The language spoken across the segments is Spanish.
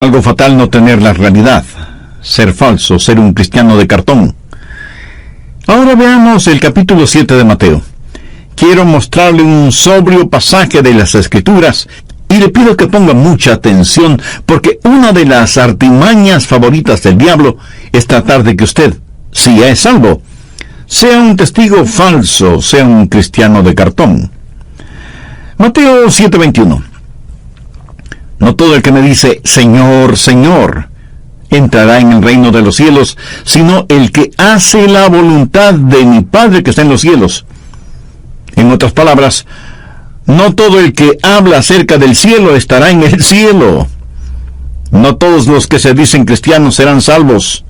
Algo fatal no tener la realidad, ser falso, ser un cristiano de cartón. Ahora veamos el capítulo 7 de Mateo. Quiero mostrarle un sobrio pasaje de las Escrituras y le pido que ponga mucha atención porque una de las artimañas favoritas del diablo es tratar de que usted, si ya es salvo, sea un testigo falso, sea un cristiano de cartón. Mateo 7:21. No todo el que me dice, Señor, Señor, entrará en el reino de los cielos, sino el que hace la voluntad de mi Padre que está en los cielos. En otras palabras, no todo el que habla acerca del cielo estará en el cielo. No todos los que se dicen cristianos serán salvos.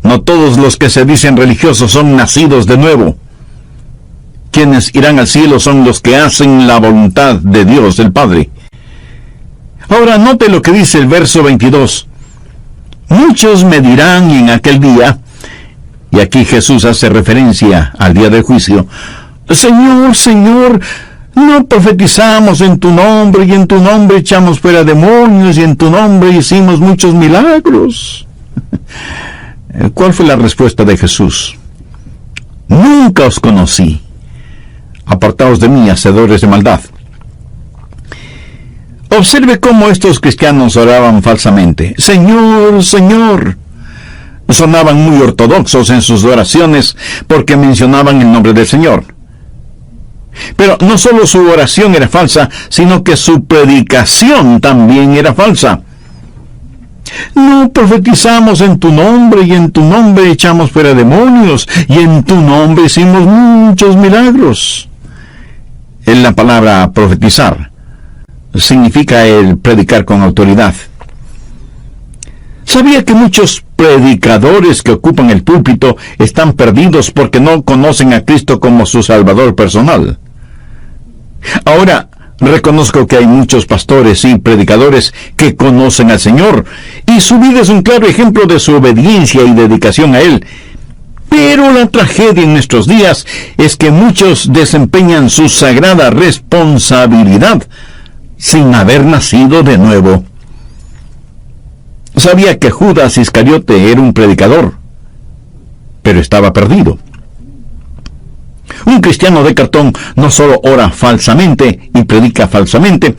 No todos los que se dicen religiosos son nacidos de nuevo. Quienes irán al cielo son los que hacen la voluntad de Dios, el Padre. Ahora note lo que dice el verso 22. Muchos me dirán en aquel día, y aquí Jesús hace referencia al día del juicio, Señor, Señor, no profetizamos en tu nombre, y en tu nombre echamos fuera demonios, y en tu nombre hicimos muchos milagros. ¿Cuál fue la respuesta de Jesús? Nunca os conocí. Apartaos de mí, hacedores de maldad. Observe cómo estos cristianos oraban falsamente. Señor, Señor. Sonaban muy ortodoxos en sus oraciones porque mencionaban el nombre del Señor. Pero no solo su oración era falsa, sino que su predicación también era falsa. No profetizamos en tu nombre, y en tu nombre echamos fuera demonios, y en tu nombre hicimos muchos milagros. En la palabra profetizar significa el predicar con autoridad. ¿Sabía que muchos predicadores que ocupan el púlpito están perdidos porque no conocen a Cristo como su Salvador personal? Ahora, reconozco que hay muchos pastores y predicadores que conocen al Señor, y su vida es un claro ejemplo de su obediencia y dedicación a Él. Pero la tragedia en nuestros días es que muchos desempeñan su sagrada responsabilidad sin haber nacido de nuevo. Sabía que Judas Iscariote era un predicador, pero estaba perdido. Un cristiano de cartón no solo ora falsamente y predica falsamente,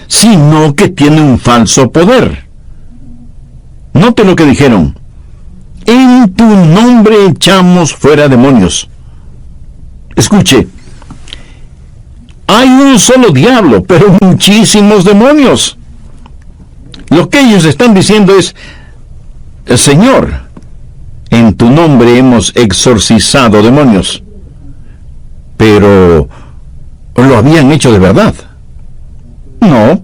sino que tiene un falso poder. Note lo que dijeron. En tu nombre echamos fuera demonios. Escuche. Hay un solo diablo, pero muchísimos demonios. Lo que ellos están diciendo es, Señor, en tu nombre hemos exorcizado demonios. Pero, ¿lo habían hecho de verdad? No.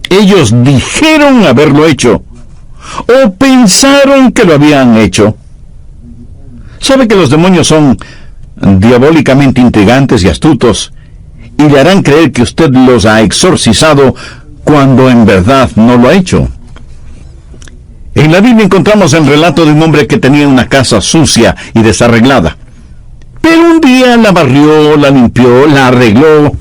Ellos dijeron haberlo hecho, o pensaron que lo habían hecho. ¿Sabe que los demonios son diabólicamente intrigantes y astutos? Y le harán creer que usted los ha exorcizado cuando en verdad no lo ha hecho. En la Biblia encontramos el relato de un hombre que tenía una casa sucia y desarreglada. Pero un día la barrió, la limpió, la arregló.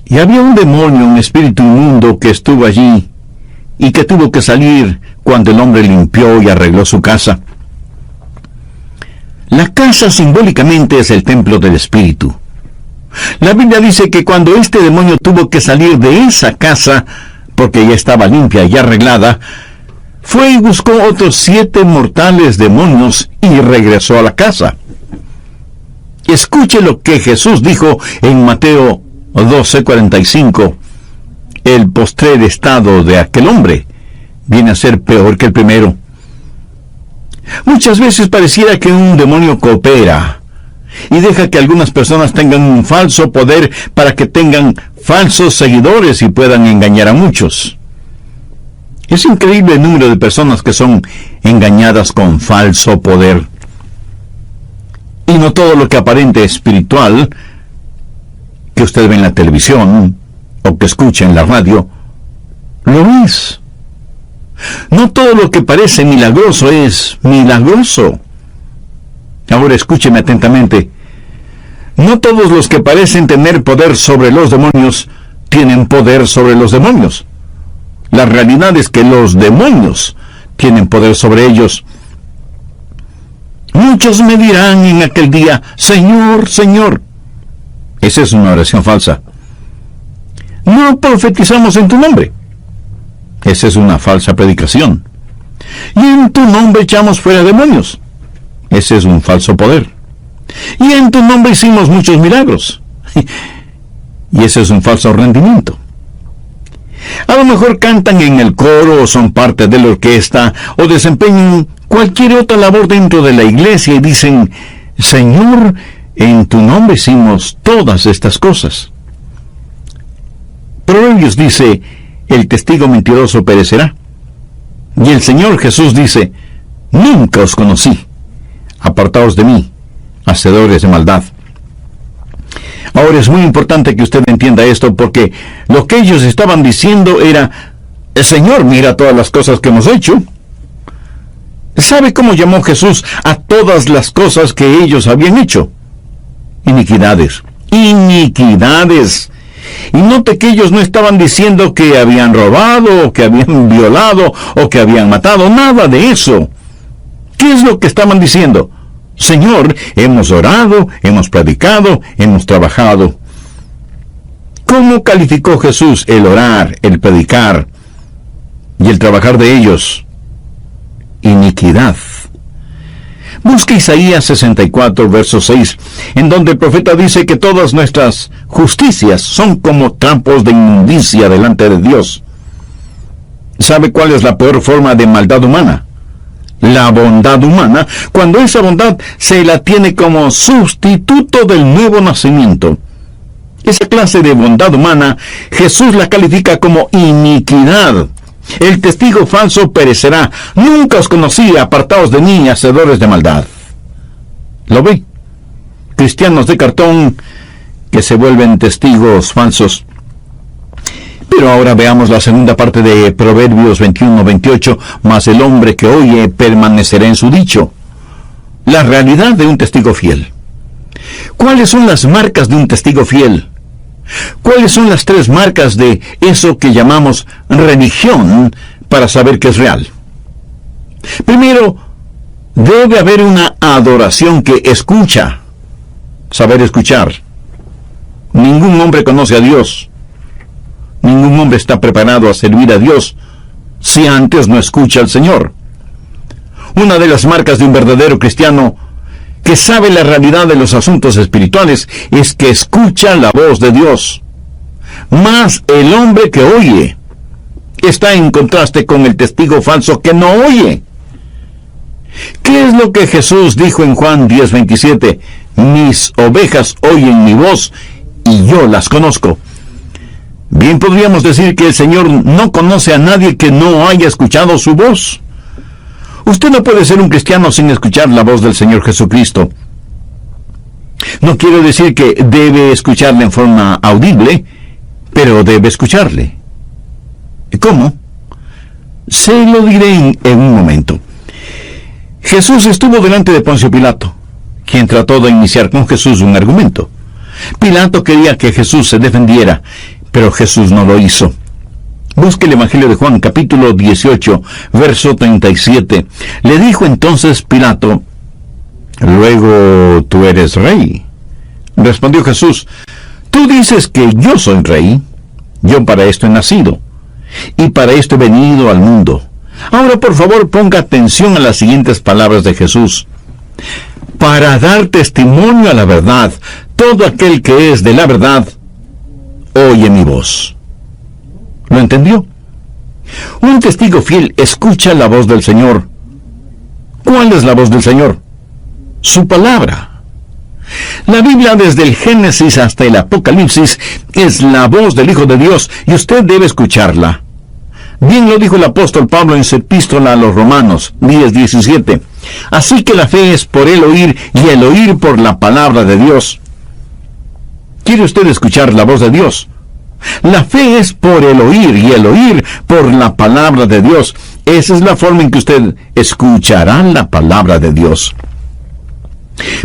Y había un demonio, un espíritu inmundo que estuvo allí y que tuvo que salir cuando el hombre limpió y arregló su casa. La casa simbólicamente es el templo del espíritu. La Biblia dice que cuando este demonio tuvo que salir de esa casa, porque ya estaba limpia y arreglada, fue y buscó otros 7 mortales demonios y regresó a la casa. Escuche lo que Jesús dijo en Mateo 12:45. El postrer estado de aquel hombre viene a ser peor que el primero. Muchas veces pareciera que un demonio coopera y deja que algunas personas tengan un falso poder para que tengan falsos seguidores y puedan engañar a muchos. Es increíble el número de personas que son engañadas con falso poder. Y no todo lo que aparente espiritual, que usted ve en la televisión o que escucha en la radio, lo es. No todo lo que parece milagroso es milagroso. Ahora escúcheme atentamente. No todos los que parecen tener poder sobre los demonios tienen poder sobre los demonios. La realidad es que los demonios tienen poder sobre ellos. Muchos me dirán en aquel día, Señor, Señor. Esa es una oración falsa. No profetizamos en tu nombre. Esa es una falsa predicación. Y en tu nombre echamos fuera demonios. Ese es un falso poder. Y en tu nombre hicimos muchos milagros. Y ese es un falso rendimiento. A lo mejor cantan en el coro o son parte de la orquesta o desempeñan cualquier otra labor dentro de la iglesia y dicen, Señor, en tu nombre hicimos todas estas cosas. Proverbios dice, el testigo mentiroso perecerá. Y el Señor Jesús dice, nunca os conocí. Apartaos de mí, hacedores de maldad. Ahora es muy importante que usted entienda esto, porque lo que ellos estaban diciendo era, Señor, mira todas las cosas que hemos hecho. ¿Sabe cómo llamó Jesús a todas las cosas que ellos habían hecho? Iniquidades. Iniquidades. Y note que ellos no estaban diciendo que habían robado, o que habían violado, o que habían matado. Nada de eso. ¿Qué es lo que estaban diciendo? Señor, hemos orado, hemos predicado, hemos trabajado. ¿Cómo calificó Jesús el orar, el predicar y el trabajar de ellos? Iniquidad. Busque Isaías 64, verso 6, en donde el profeta dice que todas nuestras justicias son como trampos de inmundicia delante de Dios. ¿Sabe cuál es la peor forma de maldad humana? La bondad humana, cuando esa bondad se la tiene como sustituto del nuevo nacimiento. Esa clase de bondad humana, Jesús la califica como iniquidad. El testigo falso perecerá. Nunca os conocí, apartaos de mí, hacedores de maldad. ¿Lo ve? Cristianos de cartón que se vuelven testigos falsos. Pero ahora veamos la segunda parte de Proverbios 21-28, mas el hombre que oye permanecerá en su dicho. La realidad de un testigo fiel. ¿Cuáles son las marcas de un testigo fiel? ¿Cuáles son las 3 marcas de eso que llamamos religión para saber que es real? Primero, debe haber una adoración que escucha. Saber escuchar. Ningún hombre conoce a Dios. Ningún hombre está preparado a servir a Dios si antes no escucha al Señor. Una de las marcas de un verdadero cristiano que sabe la realidad de los asuntos espirituales es que escucha la voz de Dios. Mas el hombre que oye está en contraste con el testigo falso que no oye. ¿Qué es lo que Jesús dijo en Juan 10:27? Mis ovejas oyen mi voz y yo las conozco. Bien podríamos decir que el Señor no conoce a nadie que no haya escuchado su voz. Usted no puede ser un cristiano sin escuchar la voz del Señor Jesucristo. No quiero decir que debe escucharle en forma audible, pero debe escucharle. ¿Cómo? Se lo diré en un momento. Jesús estuvo delante de Poncio Pilato, quien trató de iniciar con Jesús un argumento. Pilato quería que Jesús se defendiera, pero Jesús no lo hizo. Busque el Evangelio de Juan, capítulo 18, verso 37. Le dijo entonces Pilato, «Luego tú eres rey». Respondió Jesús, «Tú dices que yo soy rey. Yo para esto he nacido, y para esto he venido al mundo». Ahora, por favor, ponga atención a las siguientes palabras de Jesús. «Para dar testimonio a la verdad, todo aquel que es de la verdad, oye mi voz». ¿Lo entendió? Un testigo fiel escucha la voz del Señor. ¿Cuál es la voz del Señor? Su palabra. La Biblia, desde el Génesis hasta el Apocalipsis, es la voz del Hijo de Dios, y usted debe escucharla. Bien lo dijo el apóstol Pablo en su epístola a los Romanos 10:17. Así que la fe es por el oír, y el oír por la palabra de Dios. ¿Quiere usted escuchar la voz de Dios? La fe es por el oír, y el oír por la palabra de Dios. Esa es la forma en que usted escuchará la palabra de Dios.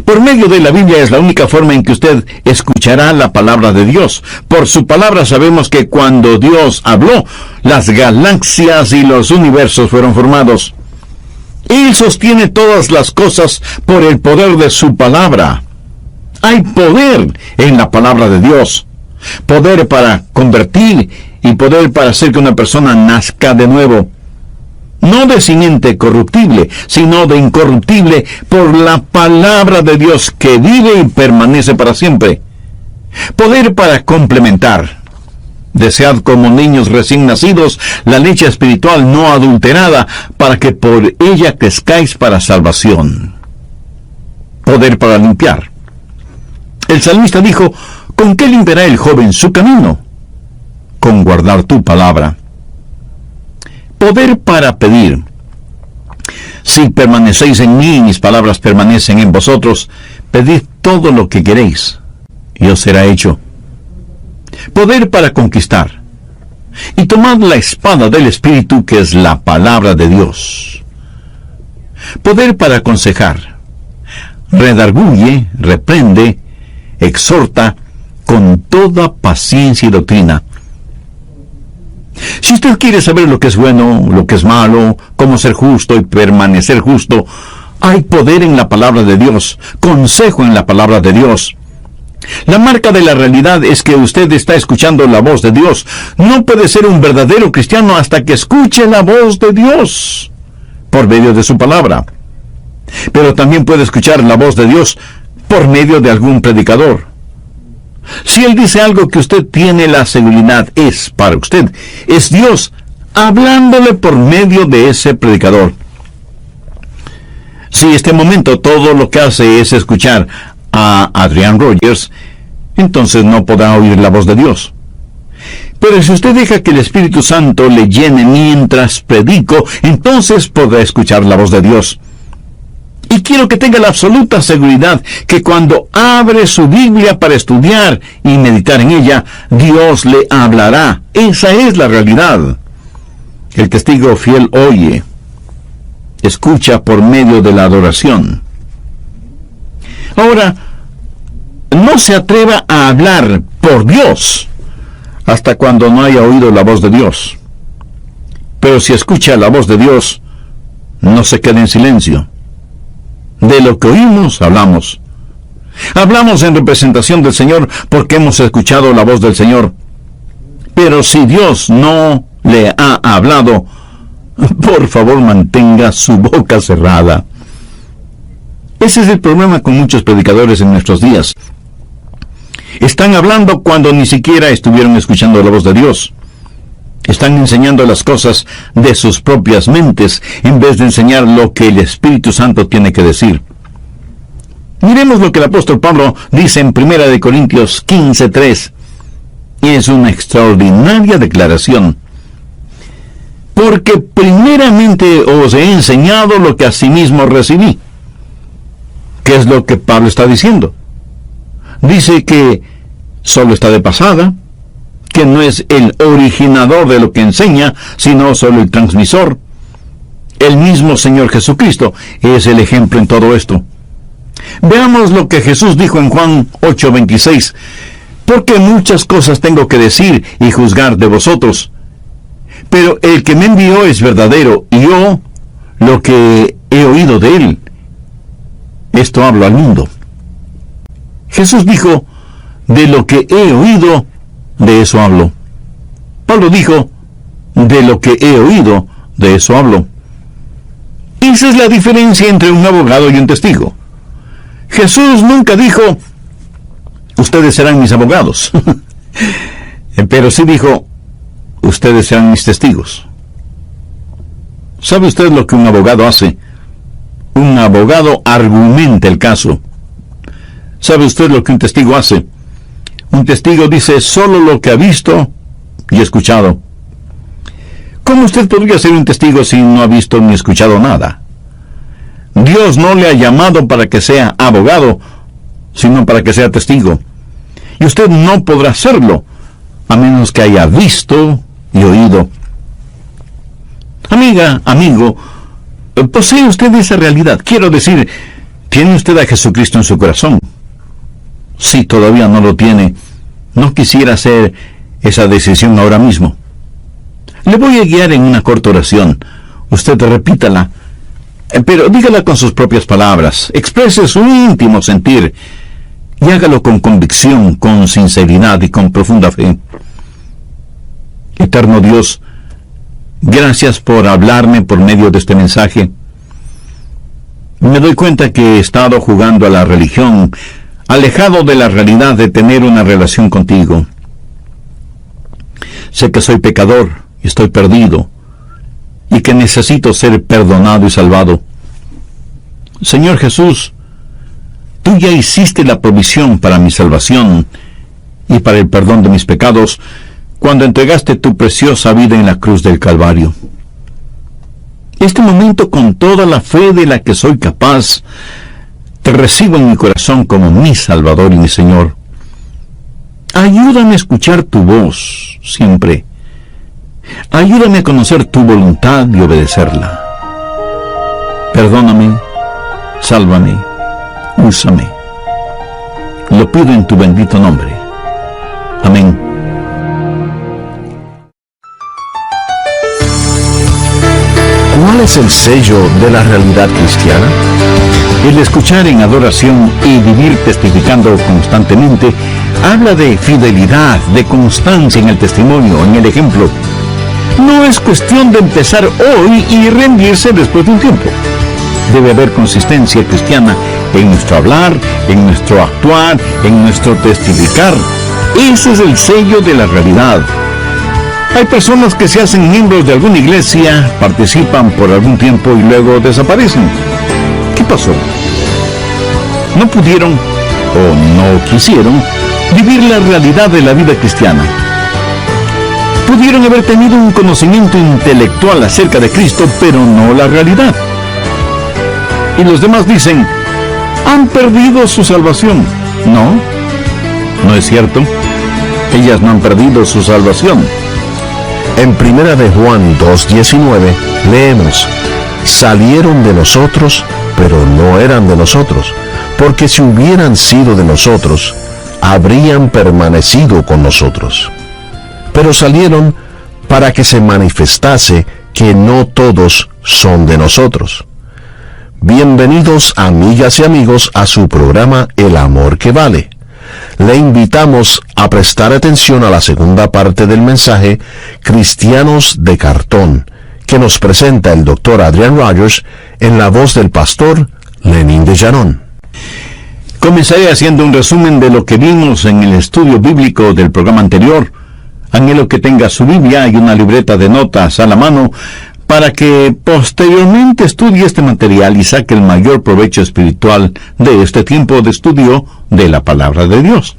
Por medio de la Biblia es la única forma en que usted escuchará la palabra de Dios. Por su palabra sabemos que cuando Dios habló, las galaxias y los universos fueron formados. Él sostiene todas las cosas por el poder de su palabra. Hay poder en la palabra de Dios. Poder para convertir y poder para hacer que una persona nazca de nuevo. No de simiente corruptible, sino de incorruptible por la palabra de Dios que vive y permanece para siempre. Poder para complementar. Desead como niños recién nacidos la leche espiritual no adulterada, para que por ella crezcáis para salvación. Poder para limpiar. El salmista dijo, ¿con qué limpiará el joven su camino? Con guardar tu palabra. Poder para pedir. Si permanecéis en mí y mis palabras permanecen en vosotros, pedid todo lo que queréis, y os será hecho. Poder para conquistar. Y tomad la espada del Espíritu, que es la palabra de Dios. Poder para aconsejar. Redarguye, reprende, exhorta con toda paciencia y doctrina. Si usted quiere saber lo que es bueno, lo que es malo, cómo ser justo y permanecer justo, hay poder en la palabra de Dios, consejo en la palabra de Dios. La marca de la realidad es que usted está escuchando la voz de Dios. No puede ser un verdadero cristiano hasta que escuche la voz de Dios por medio de su palabra. Pero también puede escuchar la voz de Dios por medio de algún predicador. Si él dice algo que usted tiene la seguridad es para usted, es Dios hablándole por medio de ese predicador. Si este momento todo lo que hace es escuchar a Adrian Rogers, entonces no podrá oír la voz de Dios. Pero si usted deja que el Espíritu Santo le llene mientras predico, entonces podrá escuchar la voz de Dios. Y quiero que tenga la absoluta seguridad que cuando abre su Biblia para estudiar y meditar en ella, Dios le hablará. Esa es la realidad. El testigo fiel oye, escucha por medio de la adoración. Ahora, no se atreva a hablar por Dios hasta cuando no haya oído la voz de Dios. Pero si escucha la voz de Dios, no se quede en silencio. De lo que oímos, hablamos. Hablamos en representación del Señor porque hemos escuchado la voz del Señor. Pero si Dios no le ha hablado, por favor mantenga su boca cerrada. Ese es el problema con muchos predicadores en nuestros días. Están hablando cuando ni siquiera estuvieron escuchando la voz de Dios. Están enseñando las cosas de sus propias mentes en vez de enseñar lo que el Espíritu Santo tiene que decir. Miremos lo que el apóstol Pablo dice en 1 Corintios 15:3. Y es una extraordinaria declaración. Porque primeramente os he enseñado lo que asimismo recibí. ¿Qué es lo que Pablo está diciendo? Dice que solo está de pasada, que no es el originador de lo que enseña, sino solo el transmisor. El mismo Señor Jesucristo es el ejemplo en todo esto. Veamos lo que Jesús dijo en Juan 8:26. Porque muchas cosas tengo que decir y juzgar de vosotros. Pero el que me envió es verdadero, y yo lo que he oído de él, esto hablo al mundo. Jesús dijo, de lo que he oído, de eso hablo. Pablo dijo, de lo que he oído, de eso hablo. Esa es la diferencia entre un abogado y un testigo. Jesús nunca dijo, ustedes serán mis abogados. Pero sí dijo, ustedes serán mis testigos. ¿Sabe usted lo que un abogado hace? Un abogado argumenta el caso. ¿Sabe usted lo que un testigo hace? Un testigo dice solo lo que ha visto y escuchado. ¿Cómo usted podría ser un testigo si no ha visto ni escuchado nada? Dios no le ha llamado para que sea abogado, sino para que sea testigo. Y usted no podrá hacerlo, a menos que haya visto y oído. Amiga, amigo, ¿posee usted esa realidad? Quiero decir, ¿Tiene usted a Jesucristo en su corazón? Si todavía no lo tiene, no quisiera hacer esa decisión ahora mismo. Le voy a guiar en una corta oración. Usted repítala, pero dígala con sus propias palabras. Exprese su íntimo sentir y hágalo con convicción, con sinceridad y con profunda fe. Eterno Dios, gracias por hablarme por medio de este mensaje. Me doy cuenta que he estado jugando a la religión, alejado de la realidad de tener una relación contigo. Sé que soy pecador y estoy perdido, y que necesito ser perdonado y salvado. Señor Jesús, tú ya hiciste la provisión para mi salvación y para el perdón de mis pecados cuando entregaste tu preciosa vida en la cruz del Calvario. Este momento, con toda la fe de la que soy capaz, te recibo en mi corazón como mi Salvador y mi Señor. Ayúdame a escuchar tu voz siempre. Ayúdame a conocer tu voluntad y obedecerla. Perdóname, sálvame, úsame. Lo pido en tu bendito nombre. Amén. ¿Cuál es el sello de la realidad cristiana? El escuchar en adoración y vivir testificando constantemente habla de fidelidad, de constancia en el testimonio, en el ejemplo. No es cuestión de empezar hoy y rendirse después de un tiempo. Debe haber consistencia cristiana en nuestro hablar, en nuestro actuar, en nuestro testificar. Ese es el sello de la realidad. Hay personas que se hacen miembros de alguna iglesia, participan por algún tiempo y luego desaparecen. ¿Qué pasó? No pudieron o no quisieron vivir la realidad de la vida cristiana. Pudieron haber tenido un conocimiento intelectual acerca de Cristo, pero no la realidad. Y los demás dicen, han perdido su salvación. No, no es cierto. Ellas no han perdido su salvación. En 1 de Juan 2:19 leemos: salieron de nosotros, pero no eran de nosotros, porque si hubieran sido de nosotros, habrían permanecido con nosotros. Pero salieron para que se manifestase que no todos son de nosotros. Bienvenidos, amigas y amigos, a su programa El Amor que Vale. Le invitamos a prestar atención a la segunda parte del mensaje Cristianos de Cartón, que nos presenta el Dr. Adrian Rogers en la voz del pastor Lenín de Llanón. Comenzaré haciendo un resumen de lo que vimos en el estudio bíblico del programa anterior. Anhelo que tenga su Biblia y una libreta de notas a la mano para que posteriormente estudie este material y saque el mayor provecho espiritual de este tiempo de estudio de la Palabra de Dios.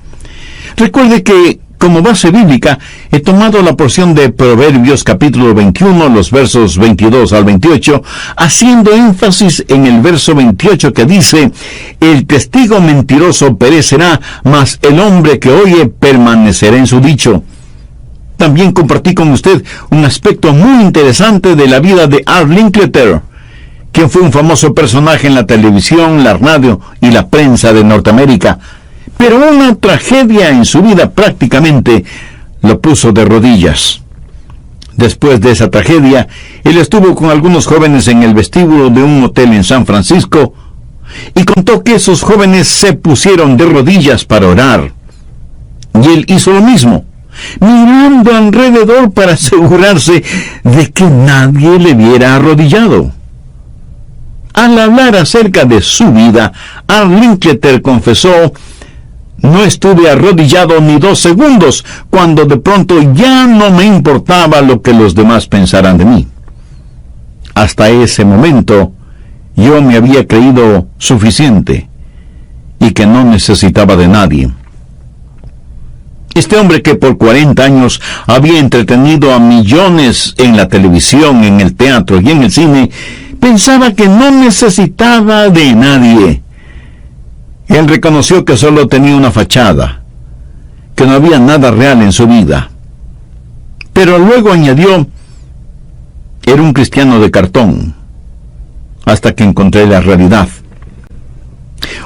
Recuerde que, como base bíblica, he tomado la porción de Proverbios capítulo 21, los versos 22 al 28, haciendo énfasis en el verso 28 que dice: el testigo mentiroso perecerá, mas el hombre que oye permanecerá en su dicho. También compartí con usted un aspecto muy interesante de la vida de Art Linkletter, quien fue un famoso personaje en la televisión, la radio y la prensa de Norteamérica. Pero una tragedia en su vida prácticamente lo puso de rodillas. Después de esa tragedia, él estuvo con algunos jóvenes en el vestíbulo de un hotel en San Francisco y contó que esos jóvenes se pusieron de rodillas para orar. Y él hizo lo mismo, mirando alrededor para asegurarse de que nadie le viera arrodillado. Al hablar acerca de su vida, Art Linkletter confesó: no estuve arrodillado ni 2 segundos, cuando de pronto ya no me importaba lo que los demás pensaran de mí. Hasta ese momento, yo me había creído suficiente y que no necesitaba de nadie. Este hombre, que por 40 años había entretenido a millones en la televisión, en el teatro y en el cine, pensaba que no necesitaba de nadie. Él reconoció que solo tenía una fachada, que no había nada real en su vida. Pero luego añadió: era un cristiano de cartón, hasta que encontré la realidad.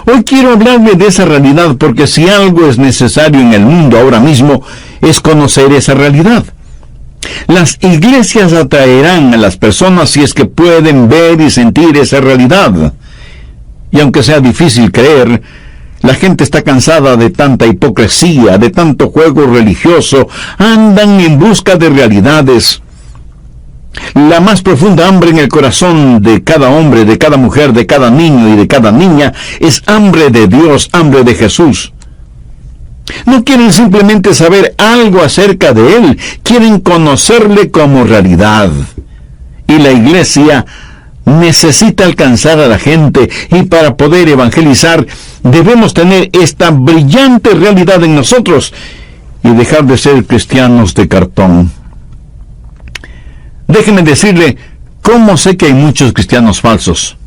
Hoy quiero hablarle de esa realidad porque si algo es necesario en el mundo ahora mismo es conocer esa realidad. Las iglesias atraerán a las personas si es que pueden ver y sentir esa realidad. Y aunque sea difícil creer, la gente está cansada de tanta hipocresía, de tanto juego religioso, andan en busca de realidades. La más profunda hambre en el corazón de cada hombre, de cada mujer, de cada niño y de cada niña es hambre de Dios, hambre de Jesús. No quieren simplemente saber algo acerca de Él, quieren conocerle como realidad. Y la iglesia necesita alcanzar a la gente, y para poder evangelizar debemos tener esta brillante realidad en nosotros y dejar de ser cristianos de cartón. Déjeme decirle cómo sé que hay muchos cristianos falsos.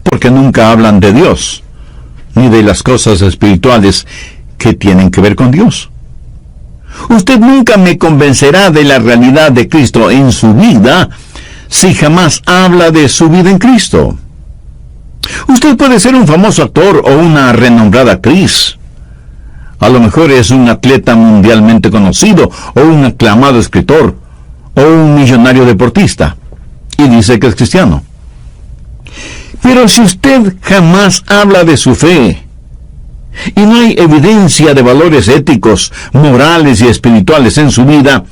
Porque nunca hablan de Dios, ni de las cosas espirituales que tienen que ver con Dios. Usted nunca me convencerá de la realidad de Cristo en su vida si jamás habla de su vida en Cristo. Usted puede ser un famoso actor o una renombrada actriz. A lo mejor es un atleta mundialmente conocido o un aclamado escritor o un millonario deportista y dice que es cristiano. Pero si usted jamás habla de su fe y no hay evidencia de valores éticos, morales y espirituales en su vida,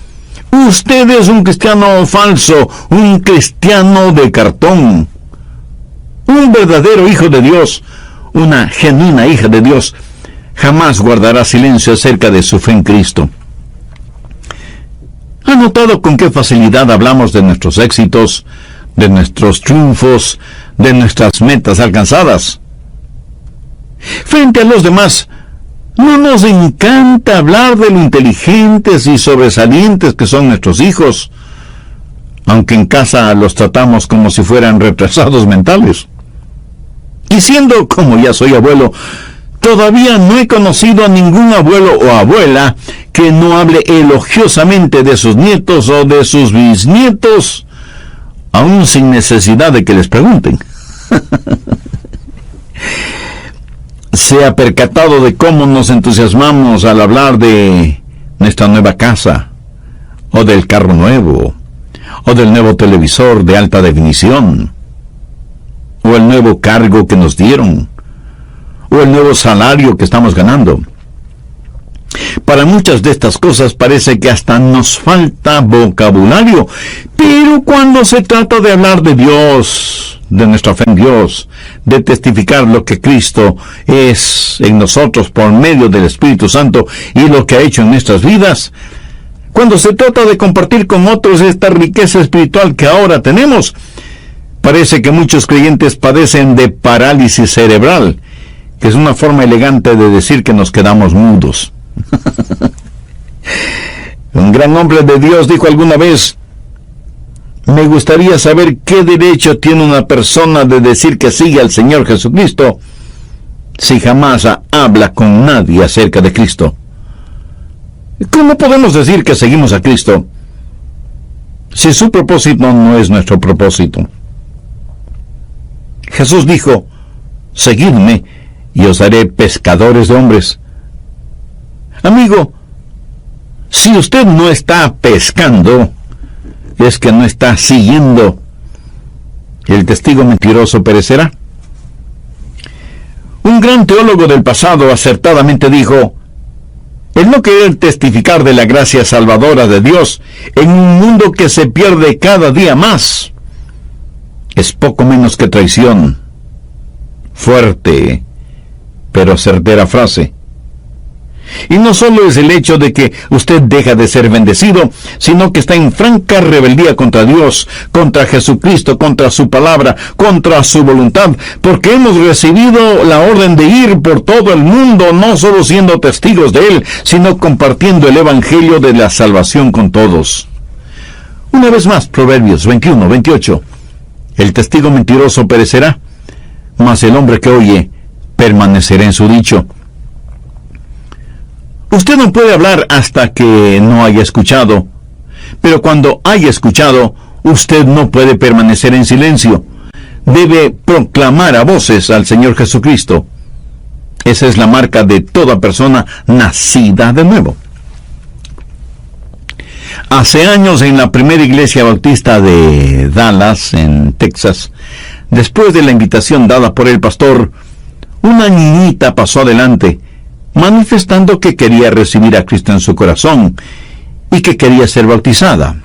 usted es un cristiano falso, un cristiano de cartón. Un verdadero hijo de Dios, una genuina hija de Dios, jamás guardará silencio acerca de su fe en Cristo. ¿Ha notado con qué facilidad hablamos de nuestros éxitos, de nuestros triunfos, de nuestras metas alcanzadas? Frente a los demás, no nos encanta hablar de lo inteligentes y sobresalientes que son nuestros hijos, aunque en casa los tratamos como si fueran retrasados mentales. Y siendo como ya soy abuelo, todavía no he conocido a ningún abuelo o abuela que no hable elogiosamente de sus nietos o de sus bisnietos, aún sin necesidad de que les pregunten. ¿Se ha percatado de cómo nos entusiasmamos al hablar de nuestra nueva casa, o del carro nuevo, o del nuevo televisor de alta definición, o el nuevo cargo que nos dieron, o el nuevo salario que estamos ganando? Para muchas de estas cosas parece que hasta nos falta vocabulario, pero cuando se trata de hablar de Dios, de nuestra fe en Dios, de testificar lo que Cristo es en nosotros por medio del Espíritu Santo y lo que ha hecho en nuestras vidas, cuando se trata de compartir con otros esta riqueza espiritual que ahora tenemos, parece que muchos creyentes padecen de parálisis cerebral, que es una forma elegante de decir que nos quedamos mudos. Un gran hombre de Dios dijo alguna vez: me gustaría saber qué derecho tiene una persona de decir que sigue al Señor Jesucristo si jamás habla con nadie acerca de Cristo. ¿Cómo podemos decir que seguimos a Cristo si su propósito no es nuestro propósito? Jesús dijo: seguidme y os haré pescadores de hombres. Amigo, si usted no está pescando, es que no está siguiendo. El testigo mentiroso perecerá. Un gran teólogo del pasado acertadamente dijo: el no querer testificar de la gracia salvadora de Dios en un mundo que se pierde cada día más es poco menos que traición. Fuerte, pero certera frase. Y no solo es el hecho de que usted deja de ser bendecido, sino que está en franca rebeldía contra Dios, contra Jesucristo, contra su palabra, contra su voluntad, porque hemos recibido la orden de ir por todo el mundo, no solo siendo testigos de Él, sino compartiendo el Evangelio de la salvación con todos. Una vez más, Proverbios 21:28. El testigo mentiroso perecerá, mas el hombre que oye permanecerá en su dicho. Usted no puede hablar hasta que no haya escuchado, pero cuando haya escuchado, usted no puede permanecer en silencio. debe proclamar a voces al Señor Jesucristo. Esa es la marca de toda persona nacida de nuevo. Hace años, en la primera iglesia bautista de Dallas, en Texas, después de la invitación dada por el pastor, una niñita pasó adelante, manifestando que quería recibir a Cristo en su corazón y que quería ser bautizada.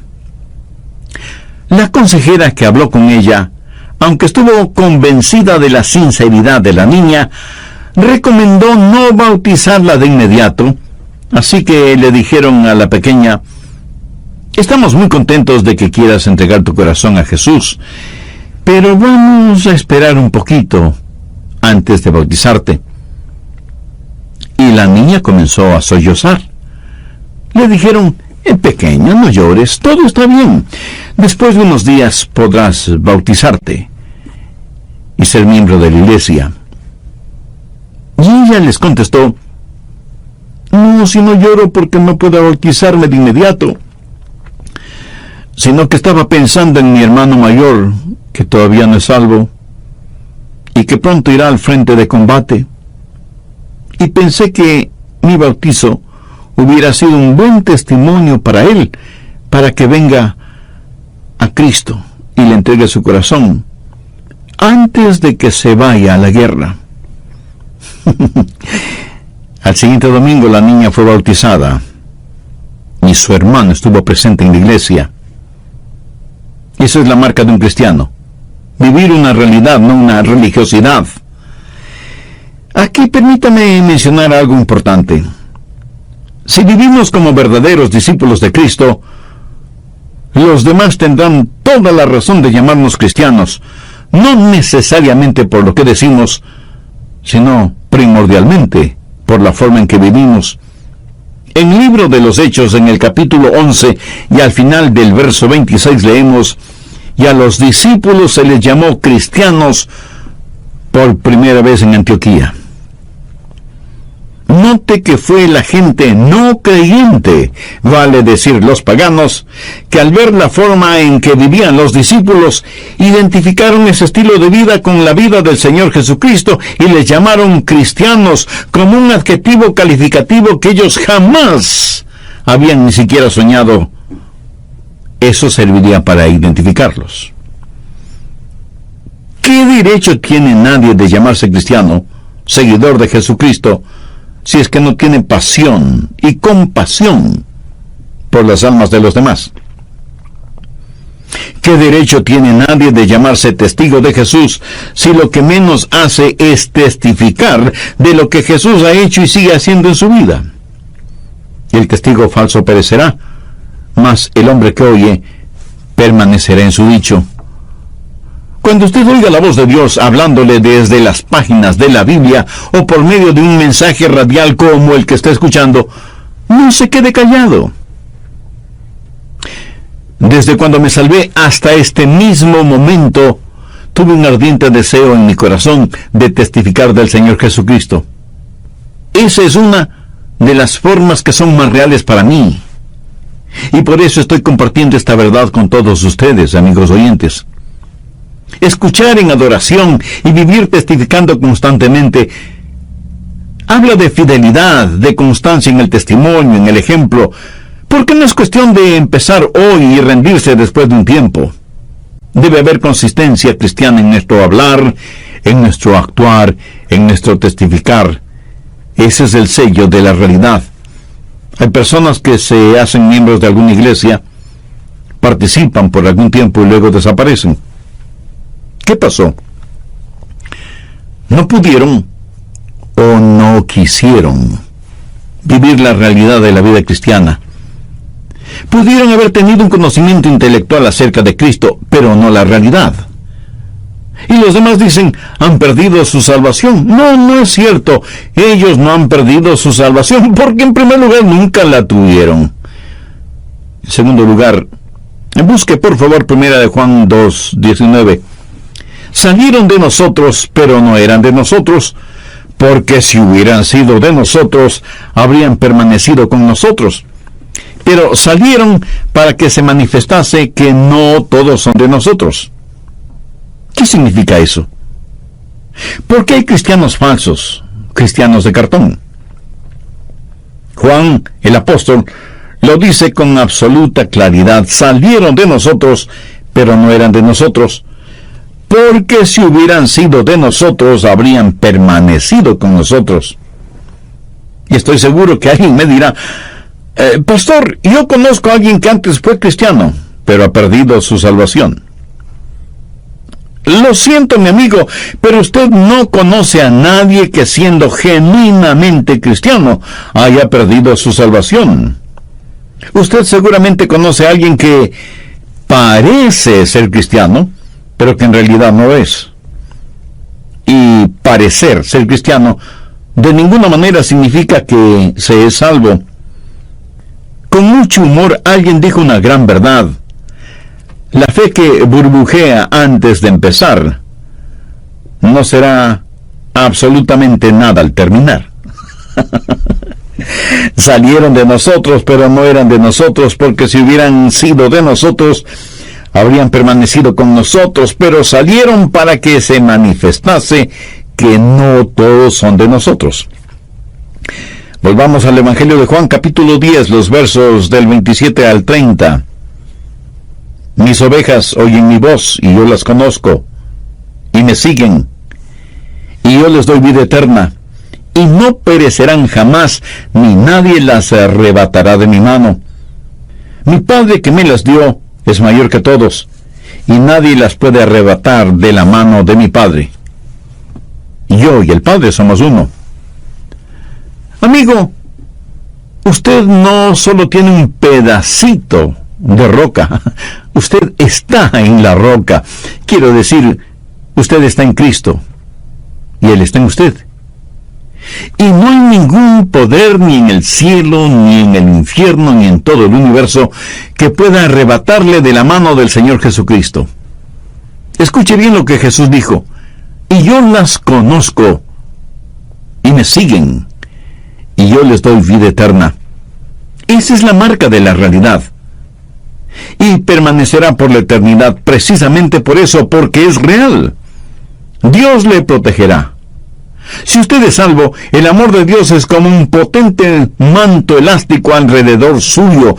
La consejera que habló con ella, aunque estuvo convencida de la sinceridad de la niña, recomendó no bautizarla de inmediato, así que le dijeron a la pequeña: estamos muy contentos de que quieras entregar tu corazón a Jesús, pero vamos a esperar un poquito antes de bautizarte. Y la niña comenzó a sollozar. Le dijeron: pequeña, no llores, todo está bien. Después de unos días podrás bautizarte y ser miembro de la iglesia. Y ella les contestó: no, si no lloro porque no puedo bautizarme de inmediato, sino que estaba pensando en mi hermano mayor, que todavía no es salvo, y que pronto irá al frente de combate. Y pensé que mi bautizo hubiera sido un buen testimonio para él, para que venga a Cristo y le entregue su corazón, antes de que se vaya a la guerra. Al siguiente domingo la niña fue bautizada y su hermano estuvo presente en la iglesia. Esa es la marca de un cristiano: vivir una realidad, no una religiosidad. Aquí permítame mencionar algo importante. Si vivimos como verdaderos discípulos de Cristo, los demás tendrán toda la razón de llamarnos cristianos, no necesariamente por lo que decimos, sino primordialmente por la forma en que vivimos. En el libro de los Hechos, en el capítulo 11 y al final del verso 26 leemos: y a los discípulos se les llamó cristianos por primera vez en Antioquía. Note que fue la gente no creyente, vale decir los paganos, que al ver la forma en que vivían los discípulos, identificaron ese estilo de vida con la vida del Señor Jesucristo y les llamaron cristianos, como un adjetivo calificativo que ellos jamás habían ni siquiera soñado. Eso serviría para identificarlos. ¿Qué derecho tiene nadie de llamarse cristiano, seguidor de Jesucristo, si es que no tiene pasión y compasión por las almas de los demás? ¿Qué derecho tiene nadie de llamarse testigo de Jesús si lo que menos hace es testificar de lo que Jesús ha hecho y sigue haciendo en su vida? El testigo falso perecerá, mas el hombre que oye permanecerá en su dicho. Cuando usted oiga la voz de Dios hablándole desde las páginas de la Biblia o por medio de un mensaje radial como el que está escuchando, no se quede callado. Desde cuando me salvé hasta este mismo momento, tuve un ardiente deseo en mi corazón de testificar del Señor Jesucristo. Esa es una de las formas que son más reales para mí. Y por eso estoy compartiendo esta verdad con todos ustedes, amigos oyentes. Escuchar en adoración y vivir testificando constantemente habla de fidelidad, de constancia en el testimonio, en el ejemplo, porque no es cuestión de empezar hoy y rendirse después de un tiempo. Debe haber consistencia cristiana en nuestro hablar, en nuestro actuar, en nuestro testificar. Ese es el sello de la realidad. Hay personas que se hacen miembros de alguna iglesia, participan por algún tiempo y luego desaparecen. ¿Qué pasó? No pudieron o no quisieron vivir la realidad de la vida cristiana. Pudieron haber tenido un conocimiento intelectual acerca de Cristo, pero no la realidad. Y los demás dicen, han perdido su salvación. No, no es cierto. Ellos no han perdido su salvación, porque en primer lugar nunca la tuvieron. En segundo lugar, busque por favor 1 Juan 2:19. Salieron de nosotros, pero no eran de nosotros, porque si hubieran sido de nosotros, habrían permanecido con nosotros. Pero salieron para que se manifestase que no todos son de nosotros. ¿Qué significa eso? ¿Por qué hay cristianos falsos, cristianos de cartón? Juan, el apóstol, lo dice con absoluta claridad: salieron de nosotros, pero no eran de nosotros, porque si hubieran sido de nosotros, habrían permanecido con nosotros. Y estoy seguro que alguien me dirá: pastor, yo conozco a alguien que antes fue cristiano, pero ha perdido su salvación. Lo siento, mi amigo, pero usted no conoce a nadie que, siendo genuinamente cristiano, haya perdido su salvación. Usted seguramente conoce a alguien que parece ser cristiano, pero que en realidad no es. Y parecer ser cristiano de ninguna manera significa que se es salvo. Con mucho humor, alguien dijo una gran verdad: la fe que burbujea antes de empezar no será absolutamente nada al terminar. Salieron de nosotros, pero no eran de nosotros, porque si hubieran sido de nosotros, habrían permanecido con nosotros, pero salieron para que se manifestase que no todos son de nosotros. Volvamos al Evangelio de Juan, capítulo 10, los versos del 27 al 30. Mis ovejas oyen mi voz, y yo las conozco, y me siguen, y yo les doy vida eterna, y no perecerán jamás, ni nadie las arrebatará de mi mano. Mi Padre que me las dio es mayor que todos, y nadie las puede arrebatar de la mano de mi Padre. Yo y el Padre somos uno. Amigo, usted no solo tiene un pedacito de roca, usted está en la roca. Quiero decir, usted está en Cristo, y Él está en usted. Y no hay ningún poder, ni en el cielo, ni en el infierno, ni en todo el universo, que pueda arrebatarle de la mano del Señor Jesucristo. Escuche bien lo que Jesús dijo: y yo las conozco, y me siguen, y yo les doy vida eterna. Esa es la marca de la realidad. Y permanecerá por la eternidad precisamente por eso, porque es real. Dios le protegerá. Si usted es salvo, el amor de Dios es como un potente manto elástico alrededor suyo.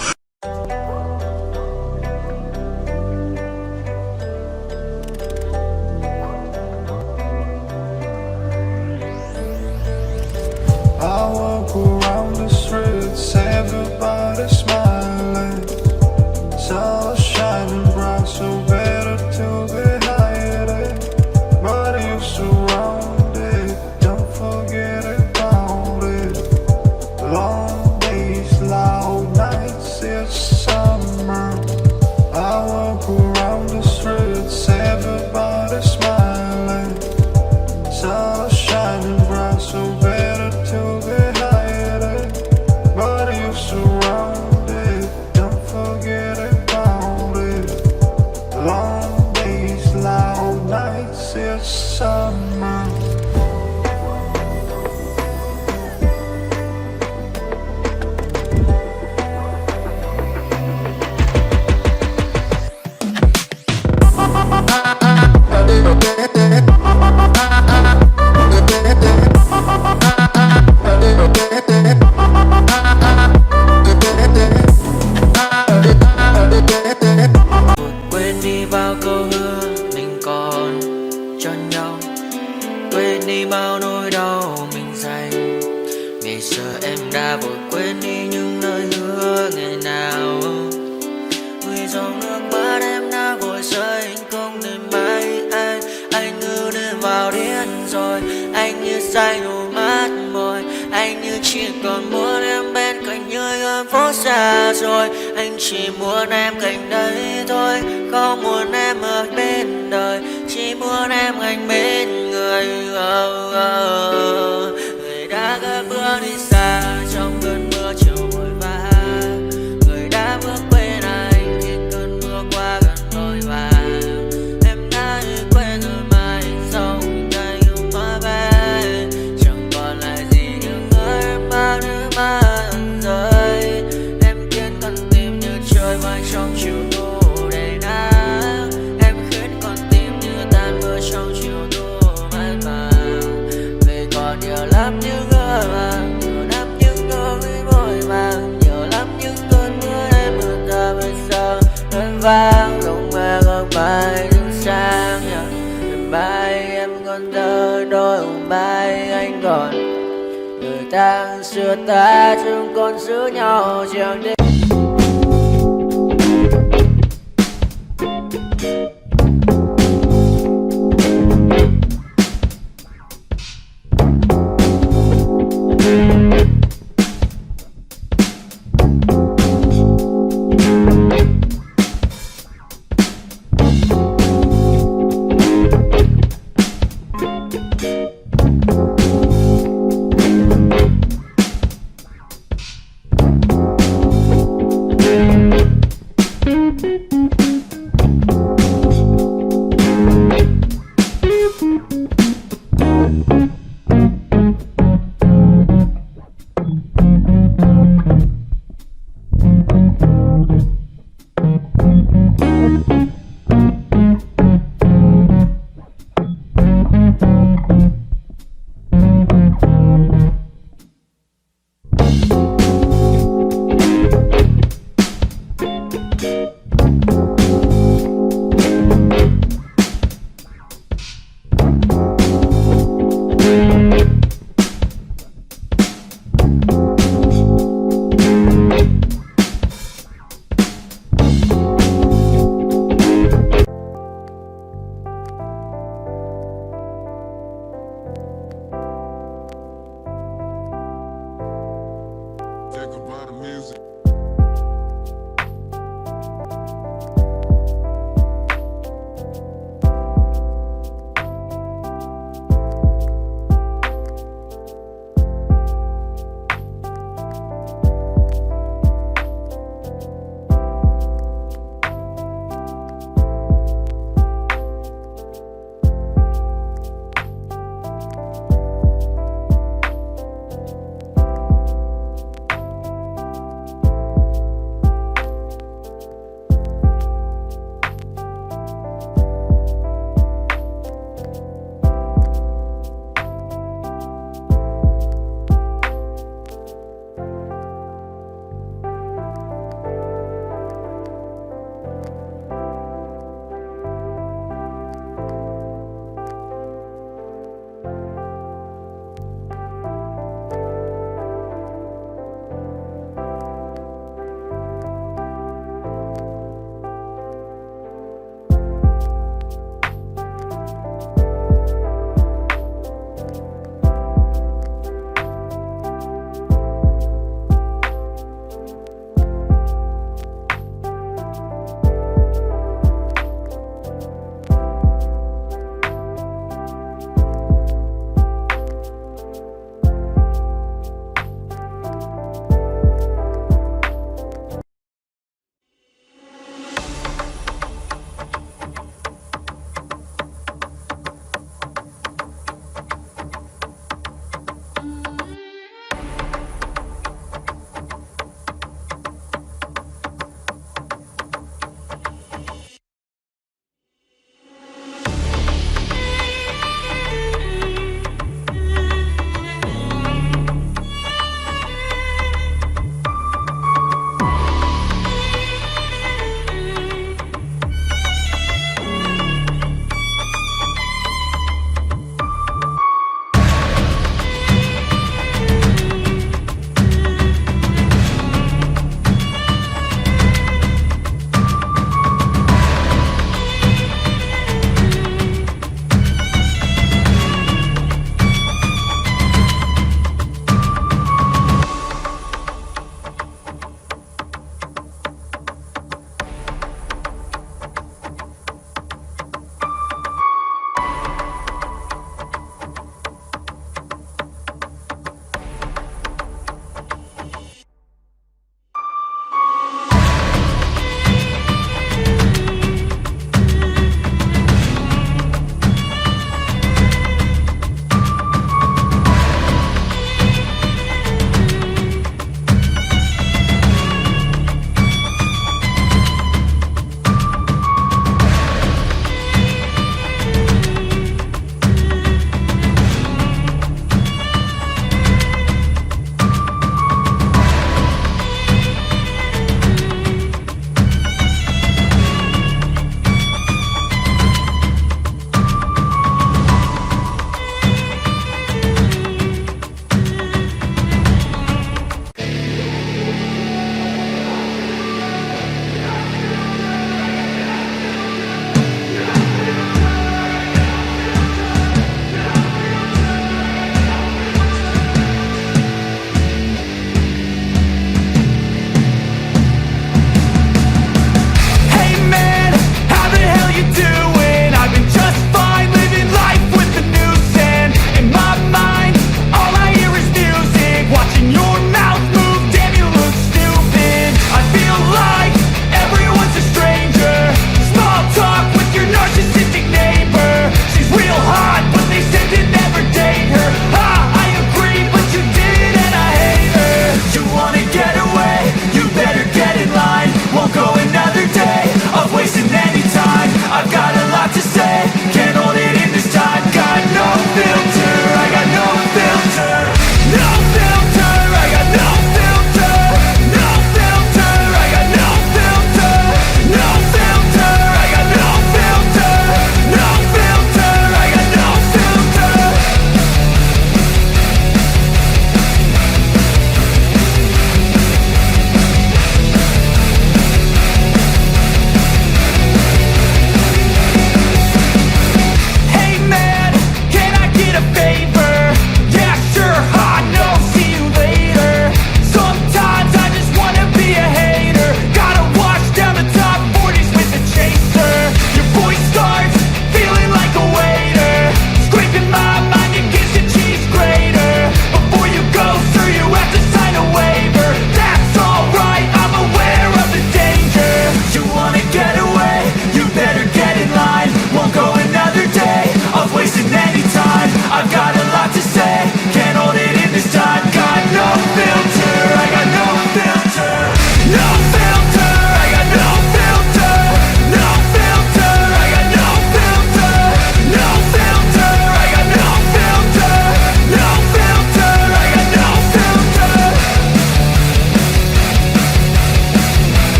Anh chỉ muốn em cạnh đấy thôi, không muốn em ở bên đời, chỉ muốn em anh bên người. Người đã gác bước đi xa trong cơn mưa chiều vội vã, người đã bước quên anh khi cơn mưa qua gần vội vã. Em đã quên rồi mai sau tay yêu má bé, chẳng còn lại gì nhưng người bao nước mắt rơi. Trời vơi trong chiều thu đầy nắng, em khiến con tim như tan mưa vang không mơ ước mai đến sáng ngày mai em còn thơ đôi mai anh còn người ta xưa ta chúng còn giữ nhau chẳng để